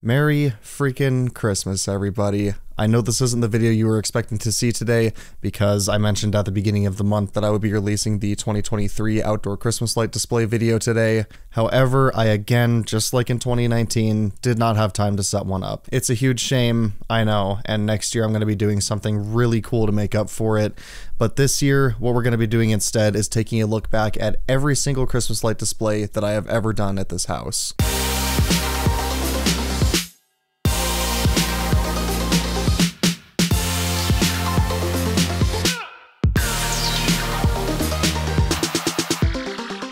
Merry freaking Christmas, everybody. I know this isn't the video you were expecting to see today because I mentioned at the beginning of the month that I would be releasing the 2023 outdoor Christmas light display video today. However, I again, just like in 2019, did not have time to set one up. It's a huge shame, I know, and next year I'm going to be doing something really cool to make up for it. But this year, what we're going to be doing instead is taking a look back at every single Christmas light display that I have ever done at this house.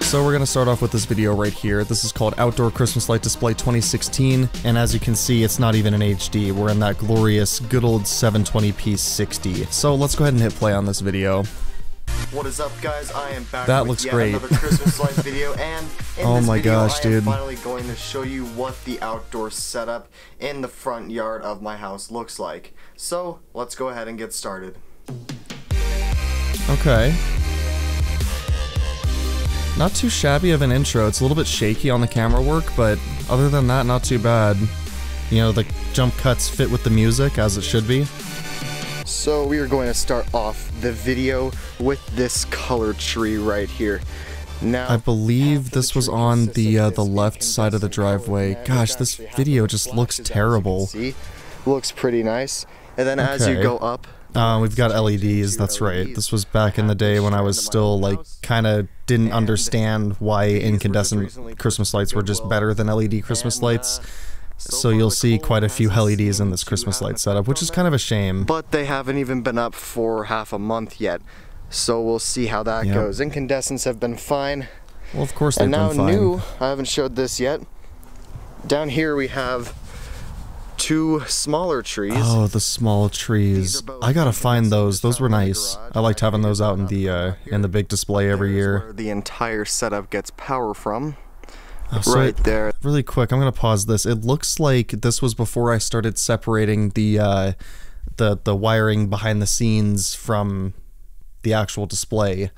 So we're going to start off with this video right here. This is called Outdoor Christmas Light Display 2016, and as you can see, it's not even in HD. We're in that glorious, good old 720p 60. So let's go ahead and hit play on this video. What is up, guys? I am back that with looks yet great. another Christmas light video, and in oh this my video, gosh, I am dude. finally going to show you what the outdoor setup in the front yard of my house looks like. So let's go ahead and get started. Okay. Not too shabby of an intro. It's a little bit shaky on the camera work, but other than that, not too bad. You know, the jump cuts fit with the music, as it should be. So we are going to start off the video with this color tree right here. Now, I believe this was on the left side of the driveway. Gosh, this video just looks terrible. See, looks pretty nice. And then as you go up, we've got LEDs, that's right. This was back in the day when I was still, like, kind of didn't understand why incandescent Christmas lights were just better than LED Christmas lights. So you'll see quite a few LEDs in this Christmas light setup, which is kind of a shame. But they haven't even been up for half a month yet, so we'll see how that goes. Incandescents have been fine. Well, of course they've been fine. And now new, I haven't showed this yet. Down here we have two smaller trees. Oh, the small trees. I gotta find those. Those were nice. I liked having those out in the big display every year. Where the entire setup gets power from. So right there. Really quick, I'm gonna pause this. It looks like this was before I started separating the wiring behind the scenes from the actual display.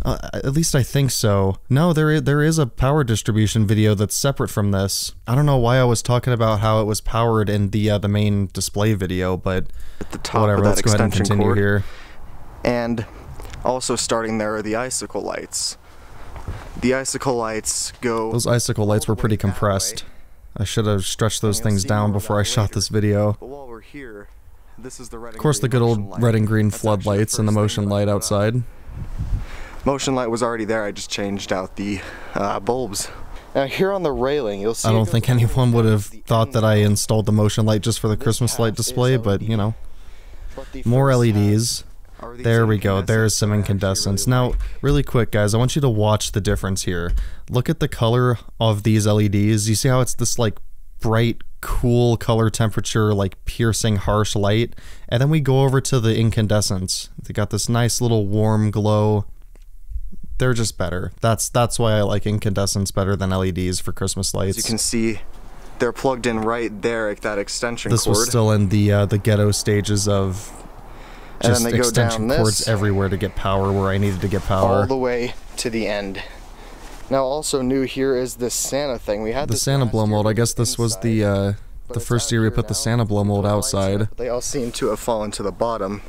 At least I think so. No, there is a power distribution video that's separate from this. I don't know why I was talking about how it was powered in the main display video, but at the top whatever. Of that let's go ahead and continue cord. here. And also starting there are the icicle lights. The icicle lights go. Those icicle lights were pretty compressed. I should have stretched those things down before I shot this video. But while we're here, this is the red and of course, the good old red and green floodlights and the motion light outside. Motion light was already there, I just changed out the bulbs. Now here on the railing, you'll see... I don't think anyone would have thought that I installed the motion light just for the Christmas light display, but you know. More LEDs. There we go, there's some incandescents. Now, really quick guys, I want you to watch the difference here. Look at the color of these LEDs. You see how it's this like bright, cool color temperature, like piercing, harsh light? And then we go over to the incandescents. They got this nice little warm glow. They're just better. That's why I like incandescents better than LEDs for Christmas lights. As you can see, they're plugged in right there at that extension cord. This was still in the ghetto stages of just and then they extension go down cords this, everywhere to get power where I needed to get power. All the way to the end. Now also new here is this Santa thing. We had the Santa blow mold. I guess this was the first year we put the Santa blow mold outside. They all seem to have fallen to the bottom.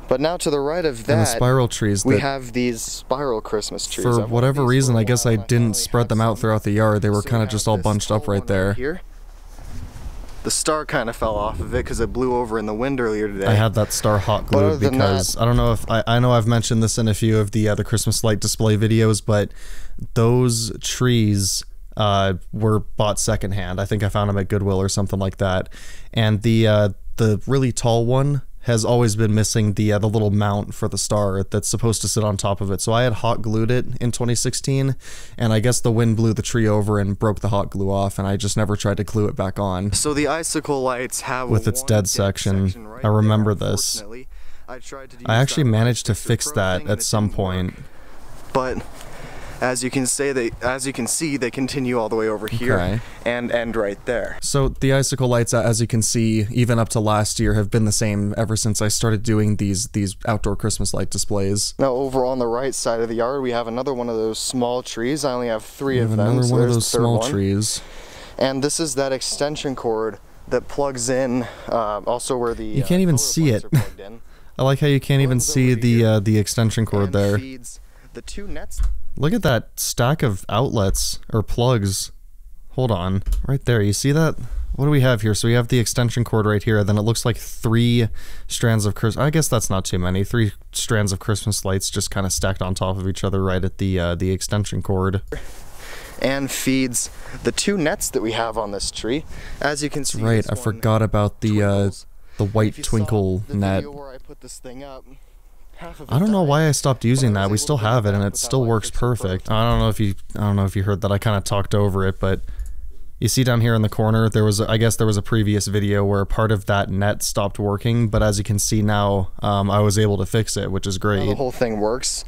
But now to the right of that, and the spiral trees, we have these spiral Christmas trees. For whatever reason, I guess I didn't spread them out throughout the yard. They were kind of just all bunched up right there. Here. The star kind of fell off of it because it blew over in the wind earlier today. I had that star hot glued because I don't know if I know I've mentioned this in a few of the Christmas light display videos, but those trees were bought secondhand. I think I found them at Goodwill or something like that. And the really tall one has always been missing the little mount for the star that's supposed to sit on top of it. So I had hot glued it in 2016, and I guess the wind blew the tree over and broke the hot glue off, and I just never tried to glue it back on. So the icicle lights have with its dead section. Right, I remember this. I actually managed to fix that at some point. But as you can see, they continue all the way over here and end right there. So the icicle lights, as you can see, even up to last year, have been the same ever since I started doing these outdoor Christmas light displays. Now over on the right side of the yard, we have another one of those small trees. I only have 3 of them. Another one of those small trees. And this is that extension cord that plugs in, also where the you can't even see it. I like how you can't even see the extension cord there. The two nets. Look at that stack of outlets or plugs. Hold on, right there. You see that? What do we have here? So we have the extension cord right here. Then it looks like 3 strands of Christmas. I guess that's not too many. 3 strands of Christmas lights just kind of stacked on top of each other right at the extension cord. And feeds the 2 nets that we have on this tree. As you can see, right. I forgot about the white twinkle net. Where I put this thing up, I don't know why I stopped using that. We still have it, and it still works perfect. I don't know if you heard that. I kind of talked over it, but you see down here in the corner, I guess there was a previous video where part of that net stopped working, but as you can see now, I was able to fix it, which is great. The whole thing works.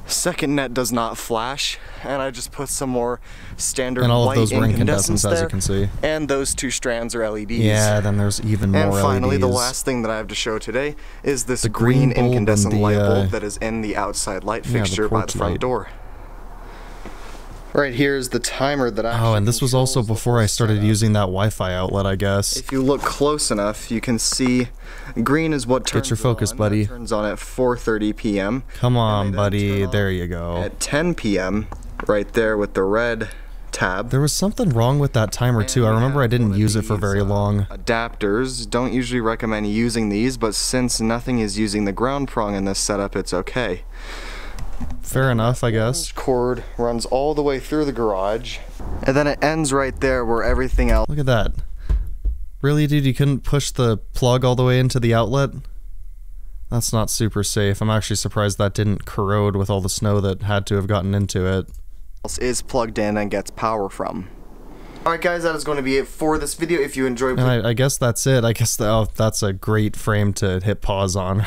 Second net does not flash, and I just put some more standard and all white of those were incandescents incandescents, as you can see. And those 2 strands are LEDs. Yeah, then there's even more LEDs. And finally, LEDs. the last thing that I have to show today is this green incandescent light bulb that is in the outside light fixture by the front door. Right here is the timer that I. Oh, and this was also before I started using that Wi-Fi outlet, I guess. If you look close enough, you can see green is what turns Get your focus, on. buddy. It turns on at 4:30 p.m. Come on, buddy. There you go. At 10 p.m. right there with the red tab. There was something wrong with that timer too. I remember I didn't use it for very long. Adapters. Don't usually recommend using these, but since nothing is using the ground prong in this setup, it's okay. Fair enough, I guess. Cord runs all the way through the garage, and then it ends right there where everything else. Look at that. Really, dude, you couldn't push the plug all the way into the outlet? That's not super safe. I'm actually surprised that didn't corrode with all the snow that had to have gotten into it. Is plugged in and gets power from. Alright guys, that is going to be it for this video. If you enjoyed, and I guess that's it. I guess that's a great frame to hit pause on.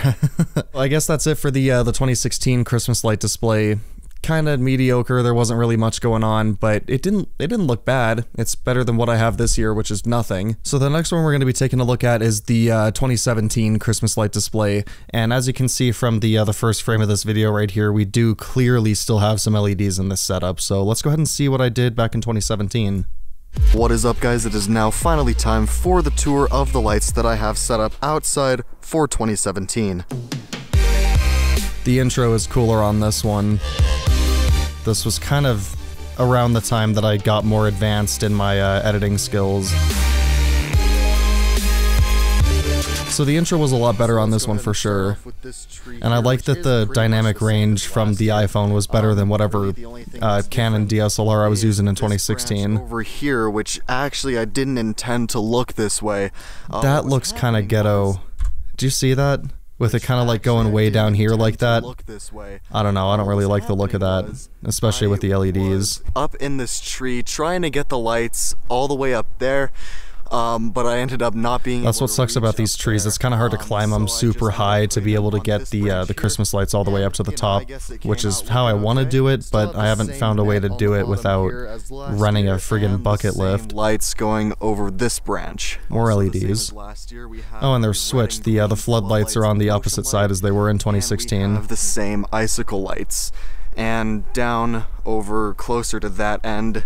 I guess that's it for the 2016 Christmas light display. Kind of mediocre. There wasn't really much going on, but it didn't look bad. It's better than what I have this year, which is nothing. So the next one we're going to be taking a look at is the 2017 Christmas light display. And as you can see from the first frame of this video right here, we do clearly still have some LEDs in this setup. So let's go ahead and see what I did back in 2017. What is up, guys? It is now finally time for the tour of the lights that I have set up outside for 2017. The intro is cooler on this one. This was kind of around the time that I got more advanced in my editing skills. So the intro was a lot better on this one for sure. And I like that the dynamic range from the iPhone was better than whatever Canon DSLR I was using in 2016. Over here, which actually I didn't intend to look this way. That looks kind of ghetto. Do you see that? With it kind of like going way down here like that. I don't know, I don't really like the look of that, especially with the LEDs. Up in this tree trying to get the lights all the way up there. But I ended up not being able to. That's what sucks about these trees. It's kind of hard to climb them super high to be able to get the Christmas lights all the way up to the top, which is how I want to do it, but I haven't found a way to do it without running a friggin' bucket lift. Lights going over this branch. More LEDs. Oh, and they're switched. The floodlights are on the opposite side as they were in 2016. We have the same icicle lights, and down over closer to that end,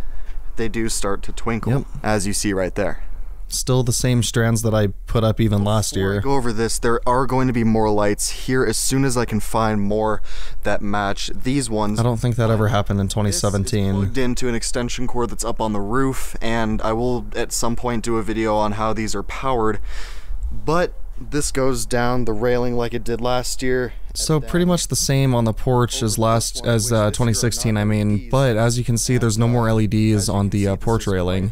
they do start to twinkle, as you see right there. Still the same strands that I put up even last year. Before I go over this, there are going to be more lights here as soon as I can find more that match these ones. I don't think that ever happened in 2017. This is plugged into an extension cord that's up on the roof, and I will at some point do a video on how these are powered. But this goes down the railing like it did last year. So pretty much the same on the porch as 2016, I mean, but as you can see, there's no more LEDs on the porch railing.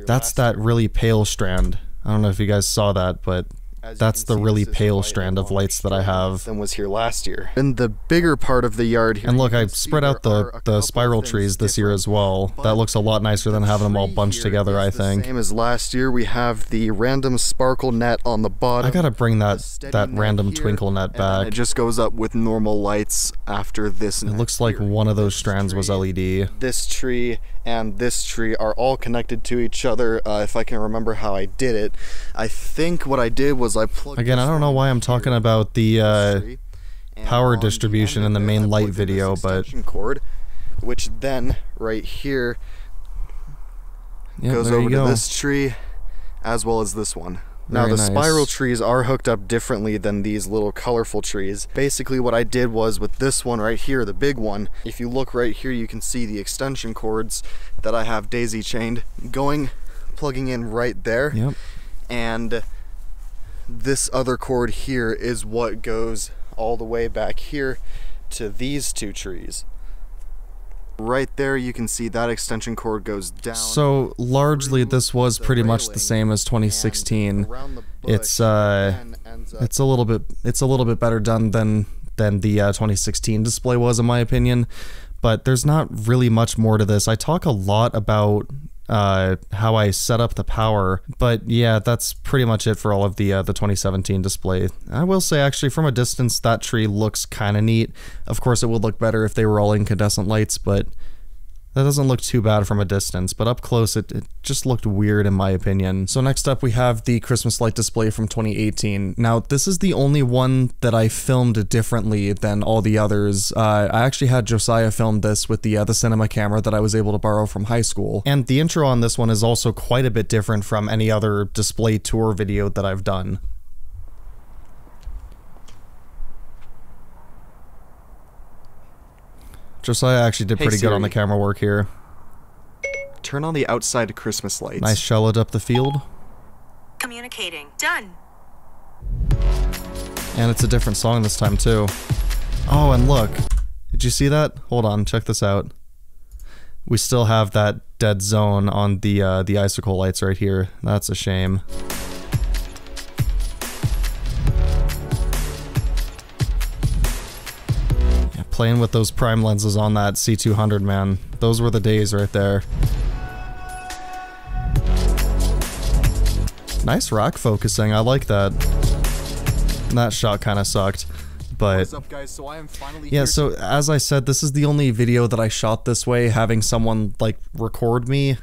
That's that really pale strand. I don't know if you guys saw that, but that's the really pale strand of lights that I have. Than was here last year. In the bigger part of the yard here, and look, I spread out the spiral trees this year as well. That looks a lot nicer than having them all bunched together, I think. Same as last year, we have the random sparkle net on the bottom. I gotta bring that random twinkle net back. It just goes up with normal lights after this. It looks like one of those strands was LED. This tree and this tree are all connected to each other, if I can remember how I did it. I think what I did was I plugged... Again, I don't know why I'm talking about the power distribution in the main light video, but... cord, which then, right here, Yep, goes there over you to go. this tree, as well as this one. Now Very the nice. spiral trees are hooked up differently than these little colorful trees. Basically what I did was with this one right here, the big one, if you look right here you can see the extension cords that I have daisy chained plugging in right there. Yep. And this other cord here is what goes all the way back here to these two trees. Right there you can see that extension cord goes down. So largely this was pretty much the same as 2016. It's a little bit better done than the 2016 display was, in my opinion, but there's not really much more to this. I talk a lot about how I set up the power, but yeah, that's pretty much it for all of the 2017 display. I will say, actually, from a distance, that tree looks kind of neat. Of course, it would look better if they were all incandescent lights, but that doesn't look too bad from a distance, but up close it just looked weird in my opinion. So next up we have the Christmas light display from 2018. Now this is the only one that I filmed differently than all the others. I actually had Josiah film this with the cinema camera that I was able to borrow from high school. And the intro on this one is also quite a bit different from any other display tour video that I've done. Josiah actually did pretty good on the camera work here. Turn on the outside Christmas lights. Nice shallowed up the field. Communicating. Done. And it's a different song this time too. Oh, and look. Did you see that? Hold on, check this out. We still have that dead zone on the icicle lights right here. That's a shame. Playing with those prime lenses on that C200, man. Those were the days right there. Nice rack focusing, I like that. That shot kind of sucked, but what's up, guys? So I am finally yeah, so as I said, this is the only video that I shot this way, having someone like record me.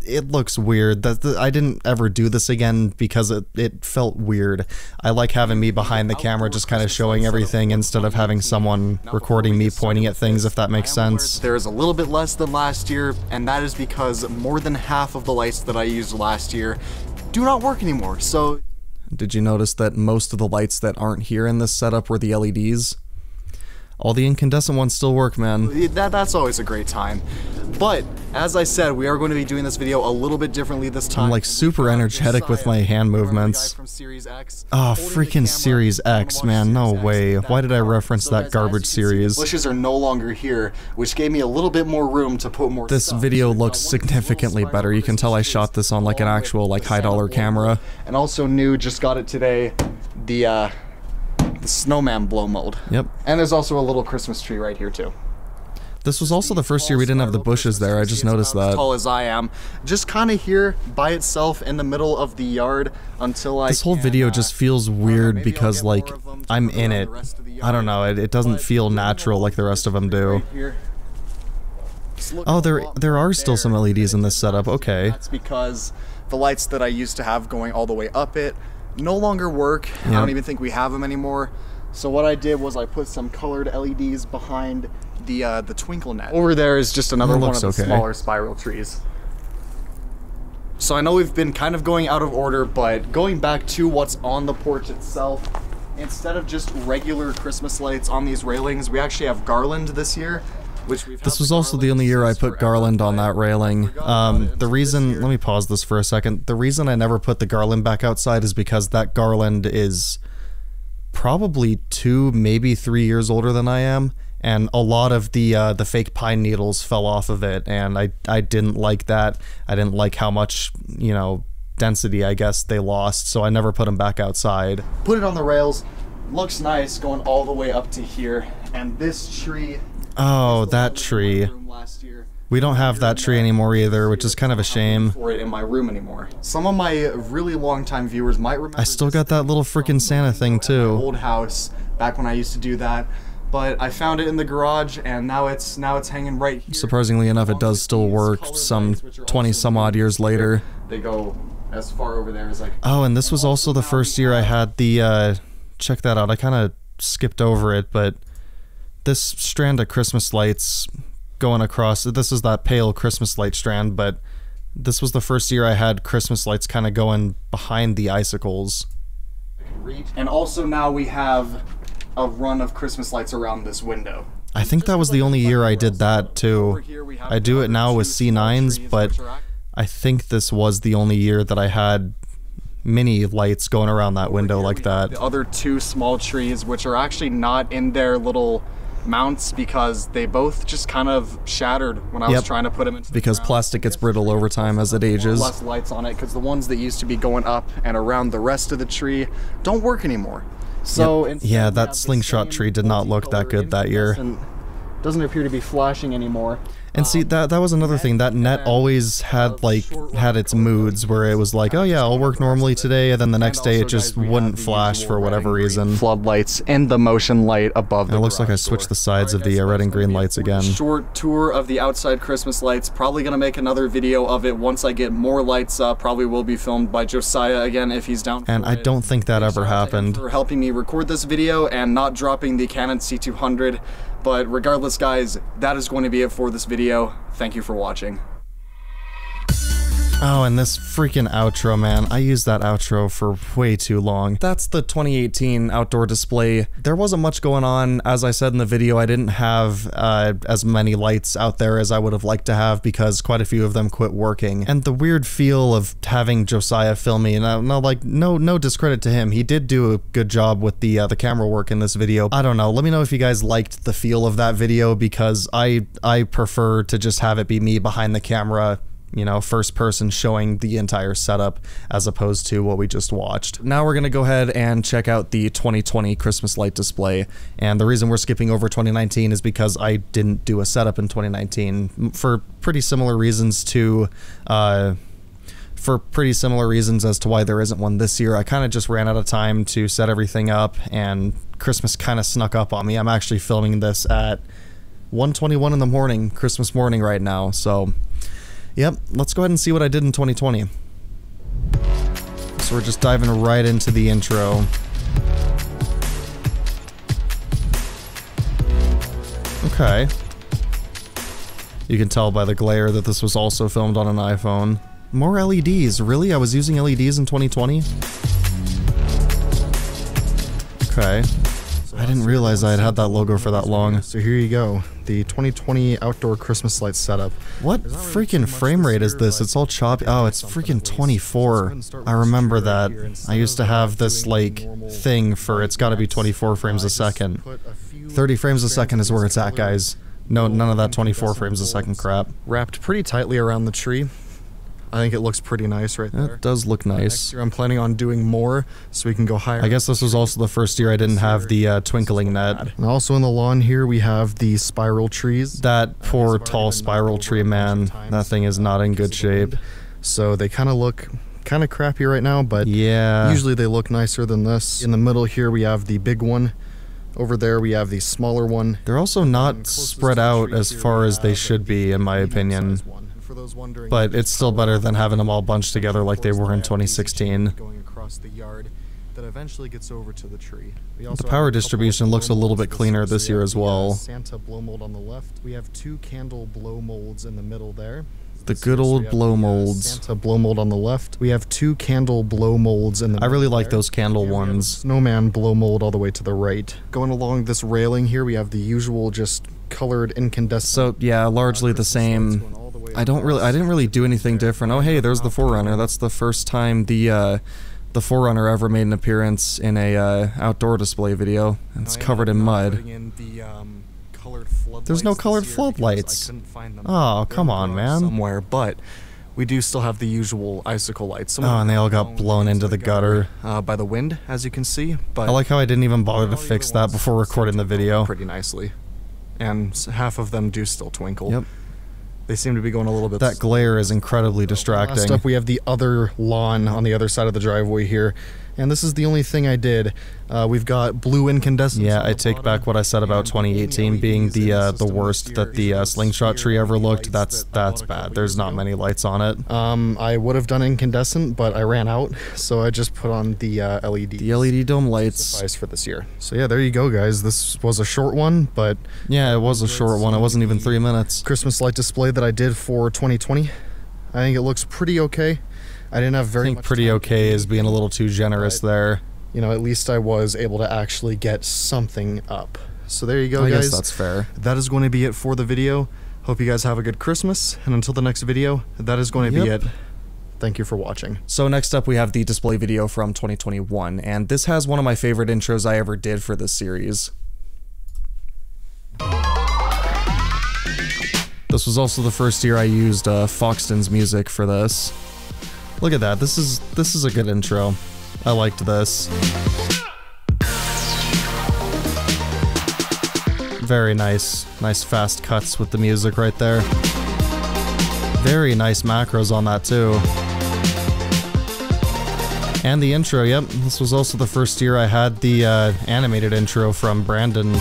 It looks weird. I didn't ever do this again because it felt weird. I like having me behind the camera just kind of showing everything instead of having someone recording me pointing at things, if that makes sense. There is a little bit less than last year, and that is because more than half of the lights that I used last year do not work anymore, so... Did you notice that most of the lights that aren't here in this setup were the LEDs? All the incandescent ones still work, man. That's always a great time. But, as I said, we are going to be doing this video a little bit differently this time. I'm like super energetic with my hand movements. Oh, freaking Series X, man, no way. Why did I reference that garbage series? Bushes are no longer here, which gave me a little bit more room to put more This stuff. video looks significantly better. You can tell I shot this on like an actual like high-dollar camera. And also new, just got it today, the snowman blow mold. Yep. And there's also a little Christmas tree right here too. This was also the first year we didn't have the bushes there. I just noticed that. As tall as I am, just kind of here by itself in the middle of the yard until I. This whole video just feels weird because like I'm in it. I don't know. It doesn't feel natural like the rest of them do. Oh, there are still some LEDs in this setup. Okay. That's because the lights that I used to have going all the way up it no longer work. Yep. I don't even think we have them anymore. So what I did was I put some colored LEDs behind the twinkle net. Over there is just another one of the smaller spiral trees. So I know we've been kind of going out of order, but going back to what's on the porch itself, instead of just regular Christmas lights on these railings, we actually have garland this year. This was also the only year I put garland on that railing. The reason, let me pause this for a second. The reason I never put the garland back outside is because that garland is probably 2, maybe 3 years older than I am, and a lot of the fake pine needles fell off of it, and I didn't like that. I didn't like how much, you know, density I guess they lost, so I never put them back outside. Put it on the rails, looks nice going all the way up to here, and this tree. Oh, that tree. We don't have that tree anymore either, which is kind of a shame. For it in my room anymore. Some of my really long-time viewers might remember. I still got that little freaking Santa thing too. Old house back when I used to do that, but I found it in the garage, and now it's hanging right here. Surprisingly enough, it does still work. Some 20 some odd years later. They go as far over there as I can. Oh, and this was also the first year I had the. Check that out. I kind of skipped over it, but this strand of Christmas lights going across, this is that pale Christmas light strand, but This was the first year I had Christmas lights kind of going behind the icicles. And also now we have a run of Christmas lights around this window. I think that was the only year I did that too. I do it now with C9s, but I think this was the only year that I had mini lights going around that window like that. The other two small trees, which are actually not in their little mounts because they both just kind of shattered when I was trying to put them into because plastic gets brittle over time as it ages. Less lights on it because the ones that used to be going up and around the rest of the tree don't work anymore. So yeah, that slingshot tree did not look that good that year. Doesn't appear to be flashing anymore. And see, that was another thing. That net always had its moods where it was like, oh yeah, I'll work normally today, and then the next day it just wouldn't flash for whatever reason. Floodlights and the motion light above the It looks like I switched the sides of the red and green lights again. Short tour of the outside Christmas lights. Probably gonna make another video of it once I get more lights up. Probably will be filmed by Josiah again if he's down for it. And I don't think that ever happened. For helping me record this video and not dropping the Canon C200. But regardless, guys, that is going to be it for this video. Thank you for watching. Oh, and this freaking outro, man. I used that outro for way too long. That's the 2018 outdoor display. There wasn't much going on. As I said in the video, I didn't have as many lights out there as I would have liked to have because quite a few of them quit working. And the weird feel of having Josiah film me, and no discredit to him. He did do a good job with the camera work in this video. I don't know. Let me know if you guys liked the feel of that video because I prefer to just have it be me behind the camera, you know, first person showing the entire setup as opposed to what we just watched. Now we're gonna go ahead and check out the 2020 Christmas light display, and the reason we're skipping over 2019 is because I didn't do a setup in 2019 for pretty similar reasons to as to why there isn't one this year. I kind of just ran out of time to set everything up, and Christmas kind of snuck up on me. I'm actually filming this at 1:21 in the morning, Christmas morning right now, so yep, let's go ahead and see what I did in 2020. So we're just diving right into the intro. Okay. You can tell by the glare that this was also filmed on an iPhone. More LEDs, really? I was using LEDs in 2020? Okay. I didn't realize I had had that logo for that long. So here you go, the 2020 outdoor Christmas light setup. What freaking frame rate is this? It's all choppy. Oh, it's freaking 24. I remember that. I used to have this, like, thing for it's gotta be 24 frames a second. 30 frames a second is where it's at, guys. No, none of that 24 frames a second crap. Wrapped pretty tightly around the tree. I think it looks pretty nice right there. It does look nice. Next year I'm planning on doing more so we can go higher. I guess this was also the first year I didn't have the twinkling net. And also in the lawn here we have the spiral trees. That poor tall spiral tree, man. That thing is not in good shape. So they kind of look kind of crappy right now, but yeah, usually they look nicer than this. In the middle here we have the big one. Over there we have the smaller one. They're also not spread out as far as they should be, in my opinion. But it's still better than having them all bunched together like they were in 2016. Going across the yard that eventually gets over to the tree. The power distribution looks a little bit cleaner this year as well. Santa blow mold on the left. We have two candle blow molds in the middle there. The good old blow molds. Santa blow mold on the left. We have two candle blow molds in the middle. I really like those candle ones. Snowman blow mold all the way to the right. Going along this railing here, we have the usual just colored incandescent. So yeah, largely the same. I didn't really do anything different. Oh hey, there's the Forerunner. That's the first time the Forerunner ever made an appearance in a outdoor display video. It's covered in mud. There's no colored floodlights. Oh, come on, man. Somewhere, but we do still have the usual icicle lights. Oh, and they all got blown into the gutter by the wind, as you can see. But I like how I didn't even bother to fix that before recording the video. Pretty nicely, and half of them do still twinkle. Yep. They seem to be going a little bit. That glare is incredibly distracting. Last up, we have the other lawn on the other side of the driveway here, and this is the only thing I did. We've got blue incandescents. Yeah, I take back what I said about 2018 being the worst that the slingshot tree ever looked. That's bad. There's not many lights on it. I would have done incandescent, but I ran out, so I just put on the LED. The LED dome lights. Suffice for this year. So yeah, there you go, guys. This was a short one, but yeah, it was a short one. It wasn't even 3 minutes. Christmas light display that I did for 2020. I think it looks pretty okay. I didn't have very much pretty okay is being a little too generous there. You know, at least I was able to actually get something up. So there you go, guys. I guess that's fair. That is going to be it for the video. Hope you guys have a good Christmas, and until the next video, that is going to be it. Thank you for watching. So next up we have the display video from 2021, and this has one of my favorite intros I ever did for this series. This was also the first year I used Foxton's music for this. Look at that, this is a good intro. I liked this. Very nice. Nice fast cuts with the music right there. Very nice macros on that too. And the intro, yep. This was also the first year I had the animated intro from Brandon.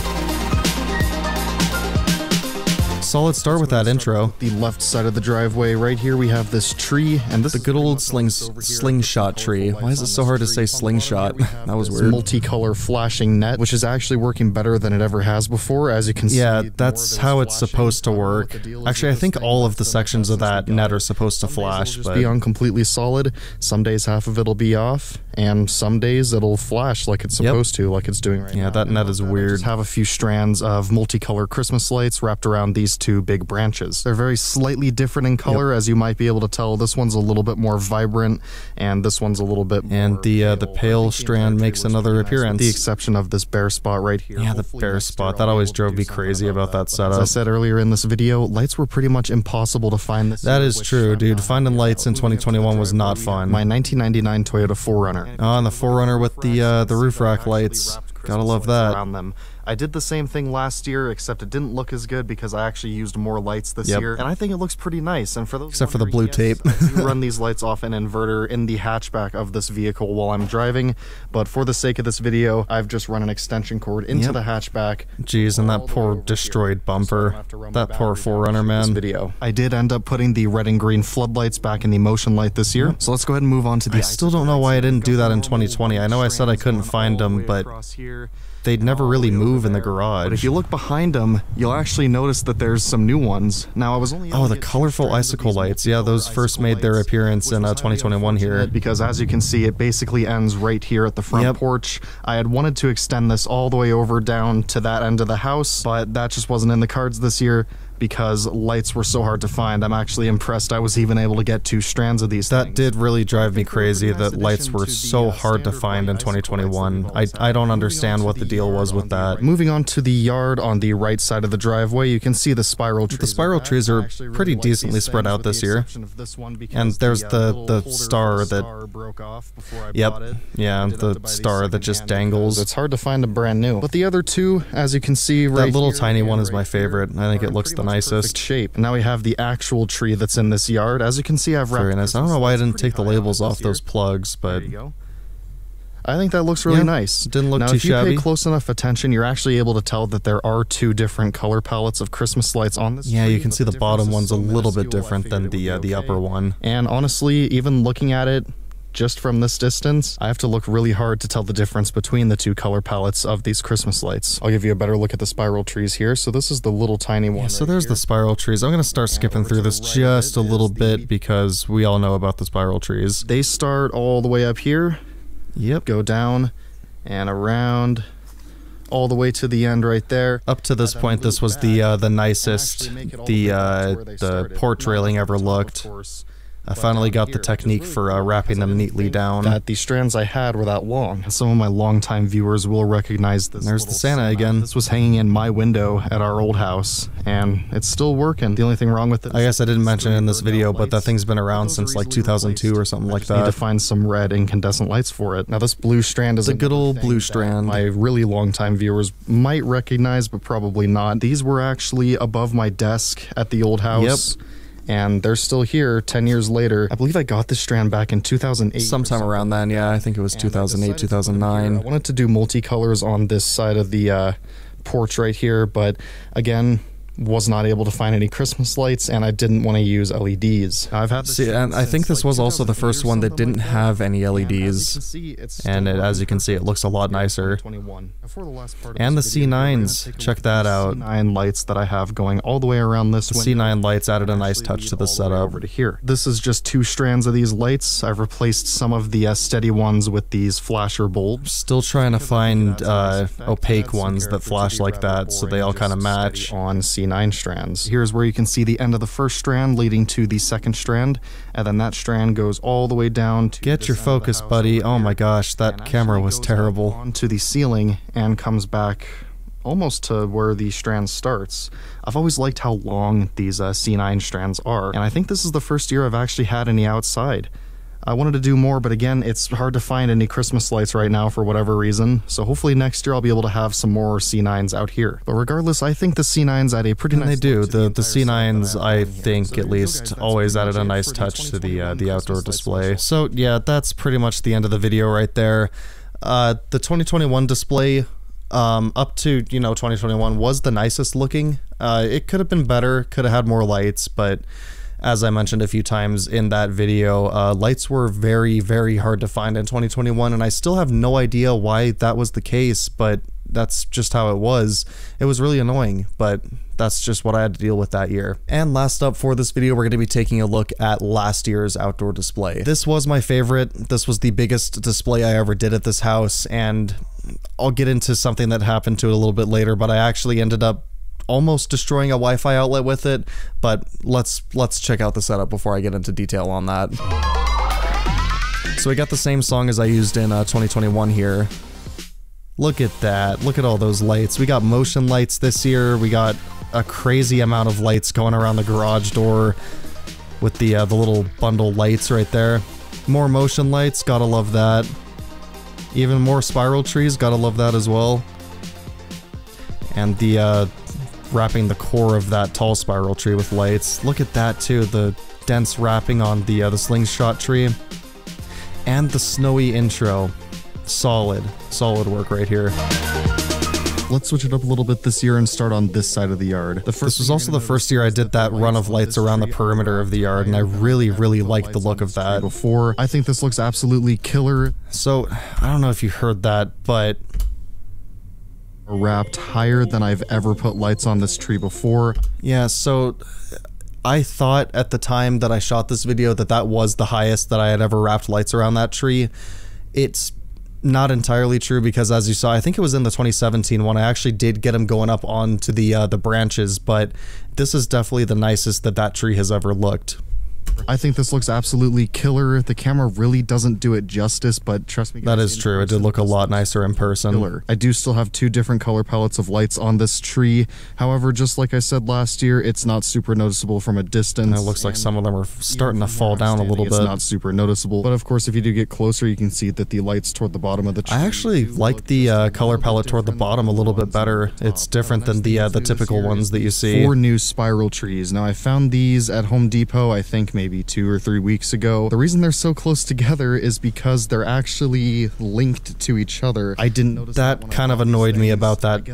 Solid start with that intro. The left side of the driveway, right here we have this tree, and this the good old slingshot tree. Why is it so hard to say slingshot? That was weird. Multicolor flashing net, which is actually working better than it ever has before, as you can see. Yeah, that's how it's supposed to work. Actually, I think all of the sections of that net are supposed to flash, but be on completely solid. Some days half of it'll be off, and some days it'll flash like it's supposed to, like it's doing right now. Yeah, that net is weird. Just have a few strands of multicolor Christmas lights wrapped around these two big branches. They're very slightly different in color, as you might be able to tell. This one's a little bit more vibrant, and this one's a little bit more and the pale strand makes another appearance. With the exception of this bare spot right here. Yeah, the bare spot. That always drove me crazy about that setup. As I said earlier in this video, lights were pretty much impossible to find this year. That is true, dude. Finding lights in 2021 was not fun. My 1999 Toyota 4Runner. Oh, and the 4Runner with the roof rack lights. Gotta love that. Around them. I did the same thing last year, except it didn't look as good because I actually used more lights this year, and I think it looks pretty nice. And for those except for the blue tape, I do run these lights off an inverter in the hatchback of this vehicle while I'm driving, but for the sake of this video, I've just run an extension cord into the hatchback. Jeez, and that poor destroyed bumper. That poor 4Runner, man. Video. I did end up putting the red and green floodlights back in the motion light this year, so let's go ahead and move on to the... I still don't know why I didn't do that in 2020. I know I said I couldn't find them, but they'd never really move in the garage. But if you look behind them, you'll actually notice that there's some new ones. Now, I was only... Oh, the colorful icicle lights. Yeah, those first made their appearance in 2021 here. Because as you can see, it basically ends right here at the front porch. I had wanted to extend this all the way over down to that end of the house, but that just wasn't in the cards this year because lights were so hard to find. I'm actually impressed I was even able to get 2 strands of these things. That did really drive me crazy that lights were so hard to find in 2021. I don't understand what the deal was with that. Moving on to the yard on the right side of the driveway, you can see the spiral trees. The spiral trees are pretty decently spread out this year. And there's the star that broke off before I bought it. Yeah, the star that just dangles. It's hard to find a brand new. But the other two, as you can see right that little here, tiny one is my favorite. I think it looks the nicest shape. Now we have the actual tree that's in this yard. As you can see, I've wrapped... Very nice. I don't know why I didn't take the labels off those plugs, but... I think that looks really nice. Didn't look now, too if you shabby. pay close enough attention, you're actually able to tell that there are 2 different color palettes of Christmas lights on this tree. Yeah, you can see the bottom one's a little bit different than the upper one. And honestly, even looking at it just from this distance, I have to look really hard to tell the difference between the 2 color palettes of these Christmas lights. I'll give you a better look at the spiral trees here. So this is the little tiny one. Yeah, so there's the spiral trees. I'm going to start skipping through this just a little bit because we all know about the spiral trees. They start all the way up here. Yep. Go down and around all the way to the end right there. Up to this point, this was the nicest the porch railing ever looked. I finally got the technique for wrapping them neatly down. That the strands I had were that long. Some of my longtime viewers will recognize this. There's the Santa again. This was hanging in my window at our old house, and it's still working. The only thing wrong with it, I guess I didn't mention it in this video, but that thing's been around since like 2002 or something like that. Need to find some red incandescent lights for it. Now this blue strand is a good old blue strand. My really longtime viewers might recognize, but probably not. These were actually above my desk at the old house. Yep. And they're still here 10 years later. I believe I got this strand back in 2008. Sometime around then, yeah. I think it was 2008, 2009. I wanted to do multicolors on this side of the porch right here, but again, was not able to find any Christmas lights, and I didn't want to use LEDs. I've had this and I think this was also the first one that didn't have any LEDs, and as you can see, it looks a lot nicer. And the C9s, check that out. C9 lights that I have going all the way around this window. The C9 lights added a nice touch to the setup. Over to here. This is just 2 strands of these lights. I've replaced some of the steady ones with these flasher bulbs. Still trying to find opaque ones that flash like that, so they all kind of match. On C9 strands. Here's where you can see the end of the first strand leading to the second strand, and then that strand goes all the way down to get your focus, buddy. Oh my gosh, that camera was terrible. Onto the ceiling and comes back almost to where the strand starts. I've always liked how long these C9 strands are, and I think this is the first year I've actually had any outside. I wanted to do more, but again, it's hard to find any Christmas lights right now for whatever reason, so hopefully next year I'll be able to have some more C9s out here. But regardless, I think the C9s add a pretty nice they do. The C9s, I think, at least, always added a nice touch to the outdoor display. So yeah, that's pretty much the end of the video right there. The 2021 display, up to, 2021 was the nicest looking. It could have been better, could have had more lights, but as I mentioned a few times in that video, lights were very, very hard to find in 2021, and I still have no idea why that was the case, but that's just how it was. It was really annoying, but that's just what I had to deal with that year. And last up for this video, we're going to be taking a look at last year's outdoor display. This was my favorite. This was the biggest display I ever did at this house, and I'll get into something that happened to it a little bit later, but I actually ended up almost destroying a Wi-Fi outlet with it, but let's check out the setup before I get into detail on that. So we got the same song as I used in 2021 here. Look at that. Look at all those lights. We got motion lights this year. We got a crazy amount of lights going around the garage door with the little bundle lights right there. More motion lights, gotta love that. Even more spiral trees, gotta love that as well. And the wrapping the core of that tall spiral tree with lights. Look at that too, the dense wrapping on the slingshot tree. And the snowy intro. Solid work right here. Let's switch it up a little bit this year and start on this side of the yard. This was also the first year I did that run of lights around the perimeter of the yard, and I really liked the look of that. Before, I think this looks absolutely killer. So, I don't know if you heard that, but wrapped higher than I've ever put lights on this tree before. Yeah, so I thought at the time that I shot this video that was the highest that I had ever wrapped lights around that tree. It's not entirely true because, as you saw, I think it was in the 2017 one, I actually did get them going up onto the branches, but this is definitely the nicest that tree has ever looked. I think this looks absolutely killer. The camera really doesn't do it justice, but trust me guys, that is true. It did look a lot nicer in person. Killer. I do still have 2 different color palettes of lights on this tree. However, just like I said last year, it's not super noticeable from a distance. And it looks like some of them are starting to fall down a little bit. It's not super noticeable, but of course, if you do get closer, you can see that the lights toward the bottom of the tree. I actually like the color palette toward the bottom a little bit better. It's different than the typical ones that you see. 4 new spiral trees. Now, I found these at Home Depot, I think maybe 2 or 3 weeks ago. The reason they're so close together is because they're actually linked to each other. I didn't notice that kind of annoyed me about that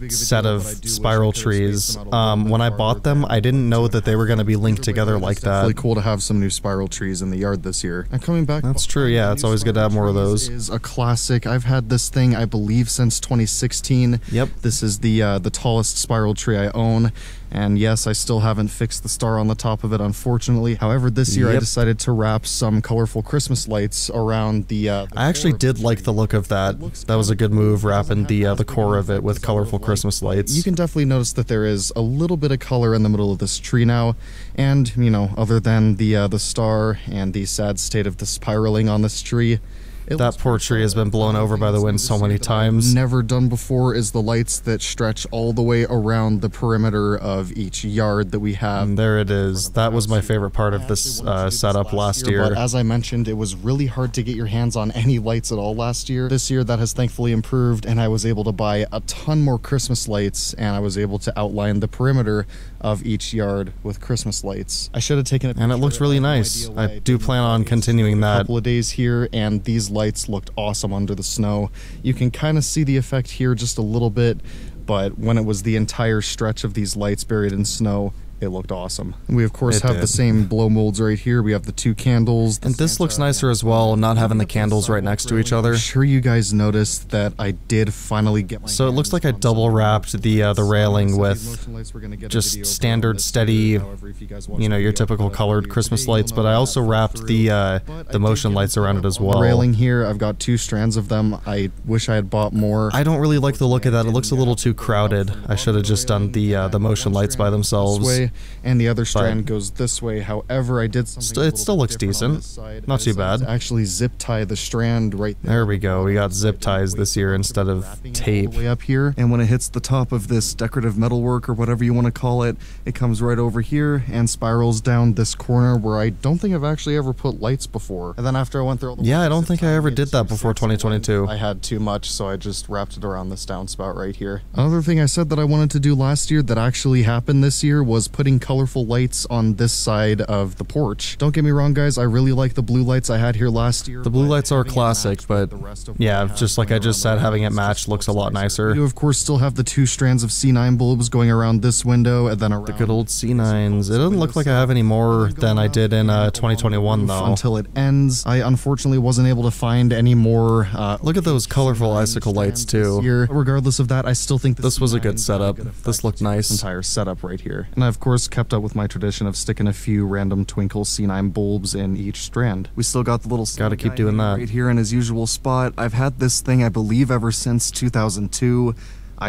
set of spiral trees. When I bought them, I didn't know that they were going to be linked together like that. It's really cool to have some new spiral trees in the yard this year. And coming back, that's true. Yeah, it's always good to have more of those. Is a classic. I've had this thing, I believe, since 2016. Yep. This is the tallest spiral tree I own. And yes, I still haven't fixed the star on the top of it, unfortunately. However, this year I decided to wrap some colorful Christmas lights around the I actually did like the look of that. That was a good move, wrapping the core of it with colorful Christmas lights. You can definitely notice that there is a little bit of color in the middle of this tree now. And, other than the star and the sad state of the spiraling on this tree, that poor tree has been blown over by the wind so many times. Never done before is the lights that stretch all the way around the perimeter of each yard that we have. And there it is. That was my favorite part of this setup last year. But as I mentioned, it was really hard to get your hands on any lights at all last year. This year that has thankfully improved, and I was able to buy a ton more Christmas lights, and I was able to outline the perimeter of each yard with Christmas lights. I should have taken a picture. And it looks really nice. I do plan on continuing that. A couple of days here, and these lights looked awesome under the snow. You can kind of see the effect here just a little bit, but when it was the entire stretch of these lights buried in snow, it looked awesome. And we of course have the same blow molds right here. We have the 2 candles. And this looks nicer as well, not having the candles right next to each other. I'm sure you guys noticed that I did finally get my So it looks like I double wrapped the railing with just standard, steady, you know, your typical colored Christmas lights, but I also wrapped the motion lights around it as well. Railing here, I've got 2 strands of them. I wish I had bought more. I don't really like the look of that. It looks a little too crowded. I should have just done the motion lights by themselves. And the other strand goes this way. However, I did something it still looks decent. Not too bad. Actually zip tie the strand right there. There we go. We got zip ties this year instead of tape. Way up here, and when it hits the top of this decorative metalwork or whatever you want to call it, it comes right over here and spirals down this corner where I don't think I've actually ever put lights before. And then after I went through all the I don't think I ever did that before 2022. I had too much, so I just wrapped it around this downspout right here. Another thing I said that I wanted to do last year that actually happened this year was putting colorful lights on this side of the porch. Don't get me wrong, guys, I really like the blue lights I had here last year. The blue lights are classic, but yeah, just like I just said, having it matched looks a lot nicer. You of course still have the 2 strands of C9 bulbs going around this window and then around the good old C9s. It doesn't look like I have any more than I did in 2021 though. Until it ends. I unfortunately wasn't able to find any more. Look at those colorful icicle lights too. Here. Regardless of that, I still think this was a good setup. This looked nice. Entire setup right here. And I of course kept up with my tradition of sticking a few random twinkle C9 bulbs in each strand. We still got the little gotta keep doing that right here in his usual spot. I've had this thing I believe ever since 2002.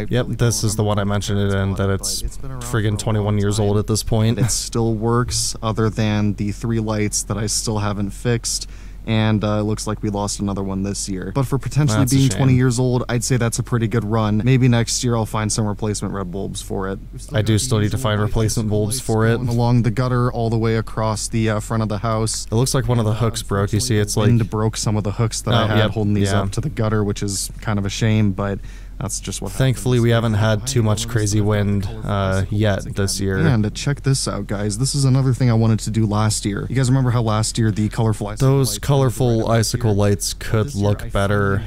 Yep, this is the one I mentioned it in, that it's friggin' 21 years old at this point. It still works, other than the 3 lights that I still haven't fixed. And it looks like we lost another one this year. But for potentially being 20 years old, I'd say that's a pretty good run. Maybe next year I'll find some replacement red bulbs for it. I do still need to find replacement bulbs for it. Along the gutter all the way across the front of the house. It looks like one of the hooks broke. You see, it's like... Wind broke some of the hooks that I had holding these up to the gutter, which is kind of a shame, but... That's just what Thankfully, we haven't had too much crazy wind yet this year. And check this out, guys. This is another thing I wanted to do last year. You guys remember how last year the colorful icicle lights could look better.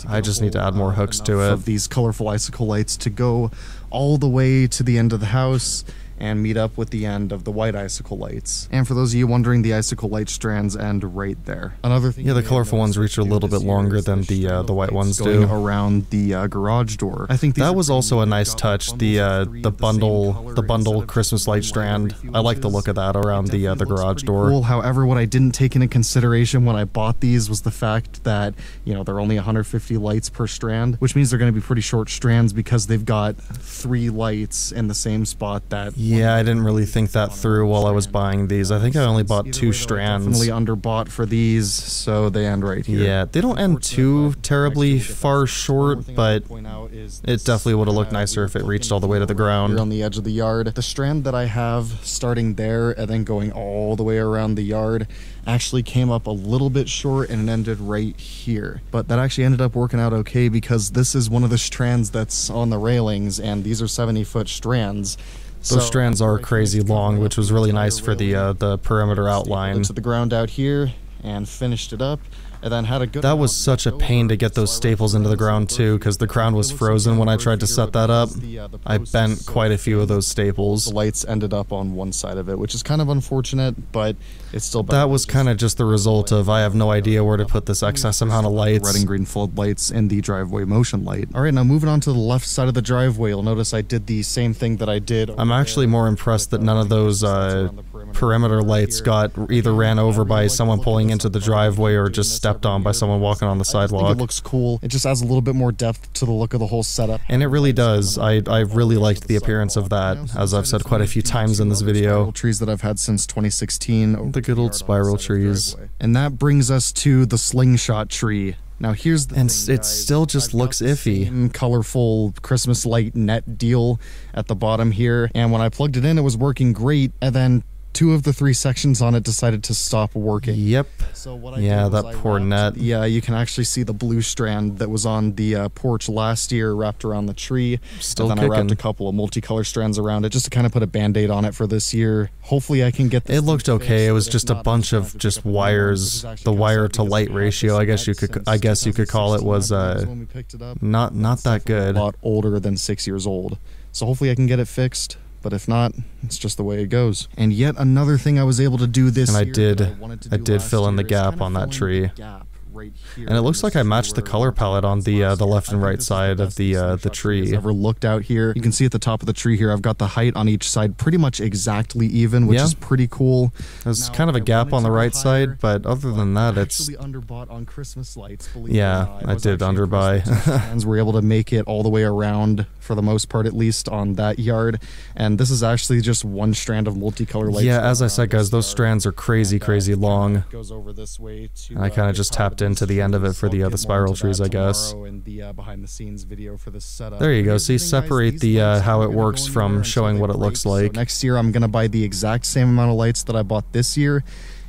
I just need to add more hooks to it. Of these colorful icicle lights to go all the way to the end of the house and meet up with the end of the white icicle lights. And for those of you wondering, the icicle light strands end right there. Another thing, the colorful ones reach a little bit longer than the white ones do. Around the garage door. I think that was also a nice touch. The bundle Christmas light strand. I like the look of that around the garage door. Cool. However, what I didn't take into consideration when I bought these was the fact that they're only 150 lights per strand, which means they're going to be pretty short strands because they've got 3 lights in the same spot that. Yeah, I didn't really think that through while I was buying these. I think I only bought 2 strands. Definitely underbought for these, so they end right here. Yeah, they don't end too terribly far short, but it definitely would have looked nicer if it reached all the way to the ground. Here on the edge of the yard. The strand that I have starting there and then going all the way around the yard actually came up a little bit short and it ended right here. But that actually ended up working out okay because this is one of the strands that's on the railings and these are 70-foot strands. Those strands are crazy long, which was really nice for the perimeter outline. To the ground out here and finished it up. And then had a good. That was such a pain to get those staples into the ground too, because the ground was frozen when I tried to set that up. I bent quite a few of those staples. The lights ended up on one side of it, which is kind of unfortunate, but it's still better. That was kind of just the result of I have no idea where to put this excess amount of lights. Red and green floodlights and the driveway motion light. All right, now moving on to the left side of the driveway, you'll notice I did the same thing that I did. I'm actually more impressed that none of those perimeter lights got either ran over by someone pulling into the driveway or just stepped on by someone walking on the sidewalk. I think it looks cool. It just adds a little bit more depth to the look of the whole setup. And it really does. I really liked the appearance of that, as I've said quite a few times in this video. Trees that I've had since 2016. The good old spiral trees. And that brings us to the slingshot tree. Now here's the thing, it still just looks iffy. Colorful Christmas light net deal at the bottom here. And when I plugged it in, it was working great. And then 2 of the 3 sections on it decided to stop working. Yep. So what I yeah, did was that poor net. Yeah, you can actually see the blue strand that was on the porch last year wrapped around the tree. Still and then kicking. I wrapped a couple of multicolor strands around it just to kind of put a band-aid on it for this year. Hopefully I can get this. It looked okay. It was just a bunch of just wires. The wire to light ratio, I guess you could call it, was not that good. A lot older than 6 years old. So hopefully I can get it fixed. But if not, it's just the way it goes. And yet another thing I was able to do this year. And I did fill in the gap on that tree. Right here. And it looks like I matched the color palette on the left and right side of the tree. Ever looked out here? You can see at the top of the tree here, I've got the height on each side pretty much exactly even, which is pretty cool. There's kind of a gap on the right side, but other than that, it's underbought on Christmas lights. I did underbuy. And we're able to make it all the way around for the most part, at least on that yard. And this is actually just one strand of multicolor lights. Yeah, as I said, guys, those strands are crazy long. Goes over this way to, and I kind of just tapped into the end of it for the spiral trees, I guess. And the behind the scenes video for this setup. There you go. See, separate the how it works from showing what it looks like. So next year, I'm gonna buy the exact same amount of lights that I bought this year,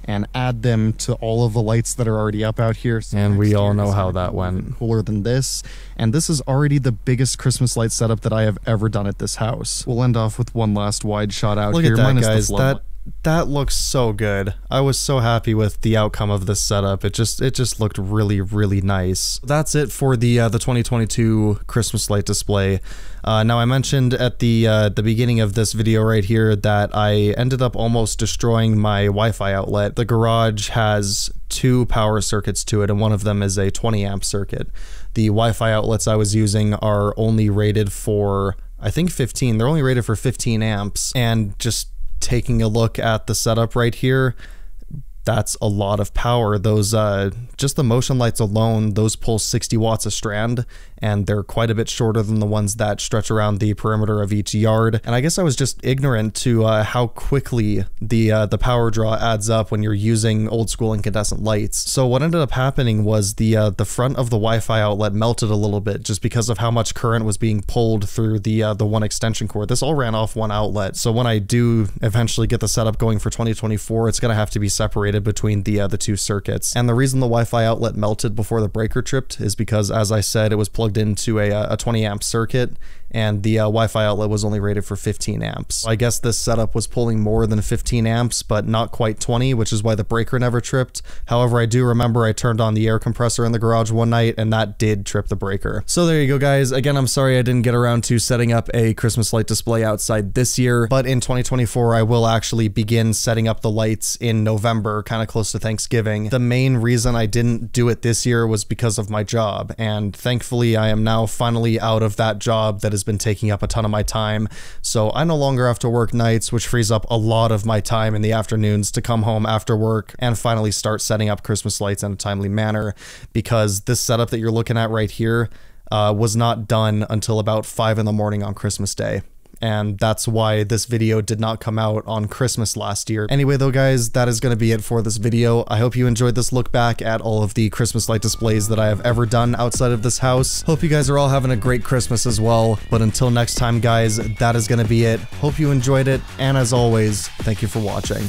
and add them to all of the lights that are already up out here. So and we all know how that went. Cooler than this. And this is already the biggest Christmas light setup that I have ever done at this house. We'll end off with one last wide shot out here. Look at that, guys. That looks so good. I was so happy with the outcome of this setup. It just looked really nice. That's it for the 2022 Christmas light display. Now I mentioned at the beginning of this video right here that I ended up almost destroying my Wi-Fi outlet. The garage has 2 power circuits to it, and one of them is a 20 amp circuit. The Wi-Fi outlets I was using are only rated for, I think, 15. They're only rated for 15 amps, and just taking a look at the setup right here, that's a lot of power. Those just the motion lights alone, those pull 60 watts a strand, and they're quite a bit shorter than the ones that stretch around the perimeter of each yard. And I guess I was just ignorant to how quickly the power draw adds up when you're using old school incandescent lights. So what ended up happening was the front of the Wi-Fi outlet melted a little bit just because of how much current was being pulled through the one extension cord. This all ran off one outlet. So when I do eventually get the setup going for 2024, it's gonna have to be separated between the 2 circuits. And the reason the Wi-Fi outlet melted before the breaker tripped is because, as I said, it was plugged into a 20 amp circuit, and the Wi-Fi outlet was only rated for 15 amps. I guess this setup was pulling more than 15 amps, but not quite 20, which is why the breaker never tripped. However, I do remember I turned on the air compressor in the garage one night, and that did trip the breaker. So there you go, guys. Again, I'm sorry I didn't get around to setting up a Christmas light display outside this year, but in 2024, I will actually begin setting up the lights in November, kind of close to Thanksgiving. The main reason I didn't do it this year was because of my job, and thankfully I am now finally out of that job that has been taking up a ton of my time. So I no longer have to work nights, which frees up a lot of my time in the afternoons to come home after work and finally start setting up Christmas lights in a timely manner, because this setup that you're looking at right here was not done until about 5 in the morning on Christmas Day. And that's why this video did not come out on Christmas last year. Anyway though, guys, that is going to be it for this video. I hope you enjoyed this look back at all of the Christmas light displays that I have ever done outside of this house. Hope you guys are all having a great Christmas as well. But until next time, guys, that is going to be it. Hope you enjoyed it, and as always, thank you for watching.